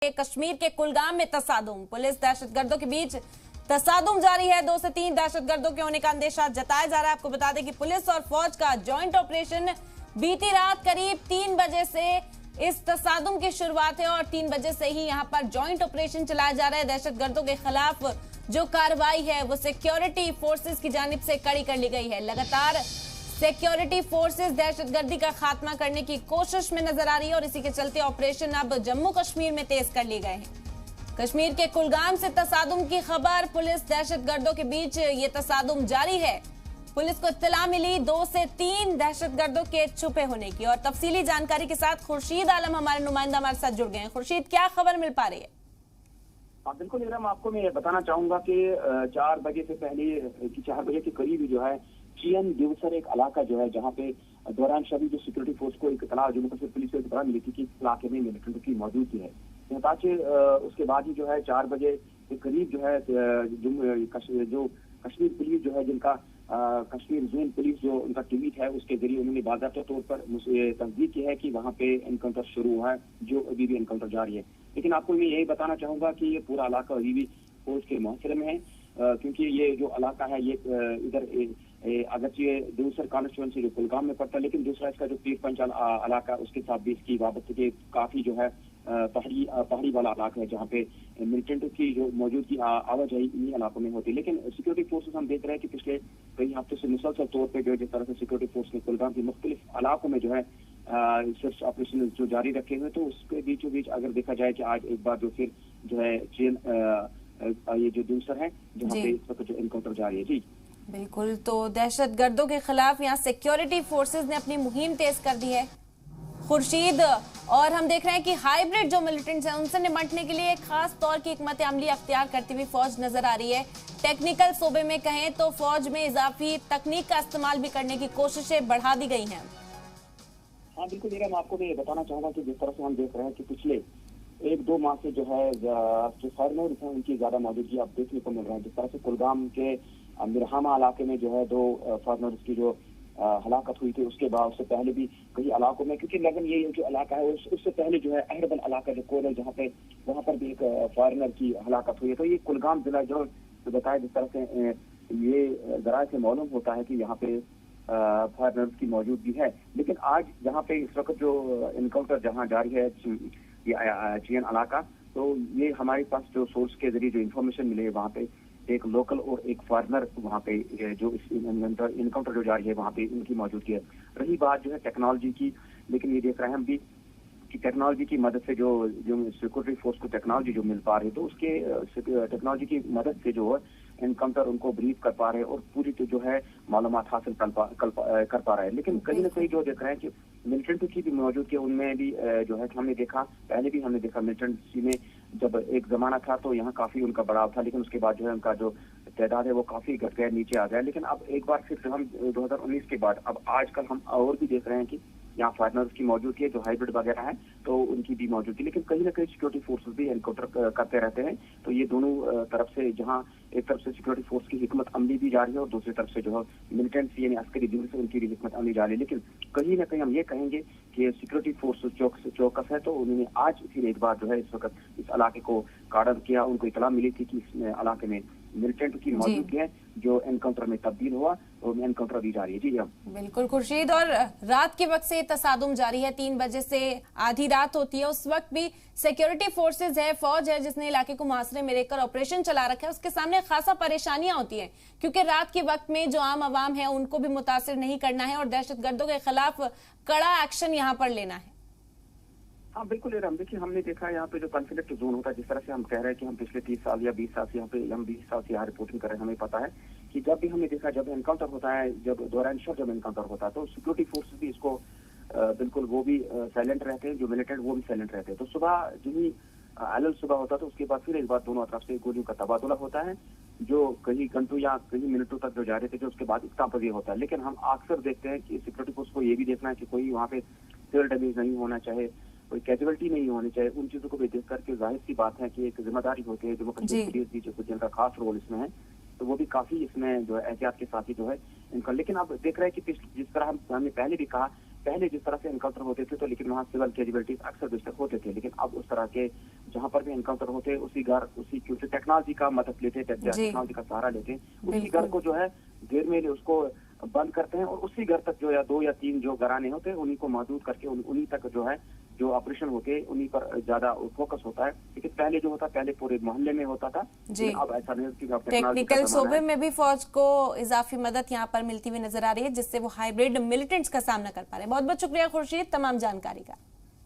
कश्मीर के कुलगाम में तसादुम, पुलिस दहशतगर्दों के बीच तसादुम जारी है। 2 से 3 दहशतगर्दों के होने का अंदेशा जताया जा रहा है। आपको बता दें कि पुलिस और फौज का जॉइंट ऑपरेशन बीती रात करीब 3 बजे से इस तसादुम की शुरुआत है और 3 बजे से ही यहां पर जॉइंट ऑपरेशन चलाया जा रहा है। दहशतगर्दों के खिलाफ जो कार्रवाई है वो सिक्योरिटी फोर्सेस की जानिब से कड़ी कर ली गई है। लगातार सिक्योरिटी फोर्सेस दहशतगर्दी का खात्मा करने की कोशिश में नजर आ रही है और इसी के चलते ऑपरेशन अब जम्मू कश्मीर में तेज कर लिए गए हैं। कश्मीर के कुलगाम से तसादुम की खबर, पुलिस दहशतगर्दों के बीच ये तसादुम जारी है। पुलिस को इत्तला मिली 2 से 3 दहशतगर्दों के छुपे होने की और तफसीली जानकारी के साथ खुर्शीद आलम हमारे नुमाइंदा हमारे साथ जुड़ गए हैं। खुर्शीद, क्या खबर मिल पा रही है? बिल्कुल इरम, आपको मैं बताना चाहूंगा कि 4 बजे से पहले 4 बजे के करीब जो है चियन दिवसर एक इलाका जो है जहाँ पे दौरान शबी जो सिक्योरिटी फोर्स को एक इत्तला जम्मू कश्मीर पुलिस को एक इत्तला मिली थी कि इस इलाके में मिलिटेंट की मौजूदगी है। उसके बाद ही जो है 4 बजे के करीब जो है जो कश्मीर पुलिस जो है जिनका कश्मीर जोन पुलिस जो उनका ट्वीट है उसके जरिए उन्होंने बाकायदा तौर पर तस्दीक की है कि वहाँ पे एनकाउंटर शुरू हुआ है, जो अभी भी एनकाउंटर जारी है। लेकिन आपको मैं यही बताना चाहूंगा कि ये पूरा इलाका अभी भी फौज के मुहसरे में है, क्योंकि ये जो इलाका है ये इधर अगरचे ये दूसरा कॉन्स्टिट्यूएंसी जो कुलगाम में पड़ता है, लेकिन दूसरा इसका जो पीर पंचाल इलाका उसके साथ भी इसकी वाबस्तगी काफी जो है पहाड़ी वाला इलाका है जहाँ पे मिलिटेंट की जो मौजूदगी आवाजाही इन्हीं इलाकों में होती है। लेकिन सिक्योरिटी फोर्सेस हम देख रहे हैं कि पिछले कई हफ्तों से मुसलसल तौर पर जो जिस तरह से सिक्योरिटी फोर्स ने कुलगाम के मुख्तलिफ इलाकों में जो है सर्च ऑपरेशन जो जारी रखे हुए, तो उसके बीचों बीच अगर देखा जाए कि आज एक बार जो फिर जो है चेन ये जो दूसरा है जहाँ पे इस वक्त जो एनकाउंटर जारी है। जी बिल्कुल, तो दहशतगर्दों के खिलाफ यहाँ सिक्योरिटी फोर्सेस ने अपनी मुहिम तेज कर दी है खुर्शीद, और हम देख रहे हैं कि हाइब्रिड जो मिलिटेंट्स हैं उनसे निपटने के लिए खास तौर की हिकमत अमली अख्तियार करती हुई फौज नजर आ रही है। टेक्निकल शोबे में कहें तो फौज में इजाफी तकनीक का इस्तेमाल भी करने की कोशिशें बढ़ा दी गई हैं। हाँ बिल्कुल, मैं आपको मैं बताना चाहूंगा कि जिस तरह से हम देख रहे हैं कि पिछले 1-2 माह से जो है जो फॉरनर्स हैं उनकी ज्यादा मौजूदगी आप देखने को मिल रहा है। जिस तरह से कुलगाम के मिरहामा इलाके में जो है 2 फॉरनर्स की जो हलाकत हुई थी, उसके बाद उससे पहले भी कई इलाकों में, क्योंकि लगन ये जो इलाका है उससे पहले जो है अहरबल इलाका जो कोरल जहाँ पे वहाँ पर भी एक फॉरनर की हलाकत हुई है। तो ये कुलगाम जिला जो बताया जिस तरह से ये जरा से मालूम होता है कि यहाँ पे फॉरनर्स की मौजूदगी है। लेकिन आज जहाँ पे इस वक्त जो एनकाउंटर जहाँ जारी है चियन इलाका, तो ये हमारे पास जो सोर्स के जरिए जो इन्फॉर्मेशन मिले वहाँ पे एक लोकल और एक फॉरनर वहाँ पे जो इनकाउंटर जो जारी है वहाँ पे इनकी मौजूदगी है। रही बात जो है टेक्नोलॉजी की, लेकिन ये देख रहे हैं हम भी कि टेक्नोलॉजी की मदद से जो सिक्योरिटी फोर्स को टेक्नोलॉजी जो मिल पा रही है, तो उसके टेक्नोलॉजी की मदद से जो है एनकाउंटर उनको ब्रीफ कर पा रहे हैं और पूरी तो जो है मालूमात हासिल कर पा रहे हैं। लेकिन कहीं ना कहीं जो देख रहे हैं कि मिलिटेंट की भी मौजूदगी उनमें भी जो है हमने देखा, पहले भी हमने देखा मिलिटेंसी में जब एक जमाना था तो यहाँ काफी उनका बढ़ाव था, लेकिन उसके बाद जो है उनका जो तादाद है वो काफी घट गया, नीचे आ गया। लेकिन अब एक बार फिर हम 2019 के बाद अब आजकल हम और भी देख रहे हैं कि यहाँ फाइटर्स की मौजूदगी है, जो हाइब्रिड वगैरह है तो उनकी भी मौजूदगी। लेकिन कहीं ना कहीं सिक्योरिटी फोर्सेस भी एनकाउंटर करते रहते हैं। तो ये दोनों तरफ से, जहाँ एक तरफ से सिक्योरिटी फोर्स की हिकमत अमली भी जारी है और दूसरी तरफ से जो है मिलिटेंट्स यानी अस्करी दिल से उनकी भी हिकमत अमली जारी है। लेकिन कहीं ना कहीं हम ये कहेंगे कि सिक्योरिटी फोर्स चौकस है, तो उन्होंने आज फिर एक बार जो है इस वक्त इस इलाके को गार्डन किया। उनको इतला मिली थी कि इस इलाके में मिलिटेंट की मौजूदगी है जो एनकाउंटर में तब्दील हुआ और एनकाउंटर भी जारी है। जी बिल्कुल खुर्शीद, और रात के वक्त से तसादुम जारी है, 3 बजे से आधी रात होती है, उस वक्त भी सिक्योरिटी फोर्सेज है, फौज है जिसने इलाके को मुहासरे में लेकर ऑपरेशन चला रखा है, उसके सामने खासा परेशानियां होती हैं क्योंकि रात के वक्त में जो आम आवाम है उनको भी मुतासिर नहीं करना है और दहशतगर्दों के खिलाफ कड़ा एक्शन यहाँ पर लेना है। हाँ बिल्कुल इरम, देखिए हमने देखा यहाँ पे जो कॉन्फ्लिक्ट जोन होता है, जिस तरह से हम कह रहे हैं कि हम पिछले 30 साल या 20 साल से यहाँ पे हम 20 साल से यहाँ रिपोर्टिंग कर रहे हैं, हमें पता है कि जब भी हमने देखा जब एनकाउंटर होता है, जब दौरान जब एनकाउंटर होता है तो सिक्योरिटी फोर्सेस भी इसको बिल्कुल वो भी साइलेंट रहते हैं, जो मिलिटेंट वो भी साइलेंट रहते हैं। तो सुबह जो ही अलग सुबह होता है तो उसके बाद फिर एक बार दोनों तरफ से गोलियों का तबादला होता है, जो कई घंटों या कई मिनटों तक जो जारी थे, जो उसके बाद इसका पजी होता है। लेकिन हम अक्सर देखते हैं कि सिक्योरिटी फोर्स को ये भी देखना है कि कोई वहाँ पे सिविल डैमेज नहीं होना चाहे, कोई कैजुअलिटी नहीं होनी चाहिए। उन चीजों को भी देख करके जाहिर सी बात है कि एक जिम्मेदारी होती है जम्मू कश्मीर पुलिस की, जो जिनका खास रोल इसमें है, तो वो भी काफी इसमें जो है एहतियात के साथ ही जो है इनका। लेकिन अब देख रहे हैं कि जिस तरह हमने पहले भी कहा पहले जिस तरह से एनकाउंटर होते थे तो लेकिन वहाँ सिविल कैजुअलिटीज अक्सर बेशक होते थे, लेकिन अब उस तरह के जहाँ पर भी एनकाउंटर होते उसी क्योंकि टेक्नोलॉजी का मदद लेते, टेक्नोलॉजी का सहारा लेते, उसी घर को जो है देर में उसको बंद करते हैं और उसी घर तक जो या 2 या 3 जो घराने होते हैं उन्हीं को महदूद करके उन्हीं तक जो है जो ऑपरेशन होते हैं उन्हीं पर ज्यादा फोकस होता है। लेकिन पहले जो होता पहले पूरे मोहल्ले में होता था, अब ऐसा नहीं कि टेक्निकल शोबे में भी फौज को इजाफी मदद यहाँ पर मिलती हुई नजर आ रही है, जिससे वो हाइब्रिड मिलिटेंट्स का सामना कर पा रहे हैं। बहुत बहुत शुक्रिया खुर्शीद तमाम जानकारी का।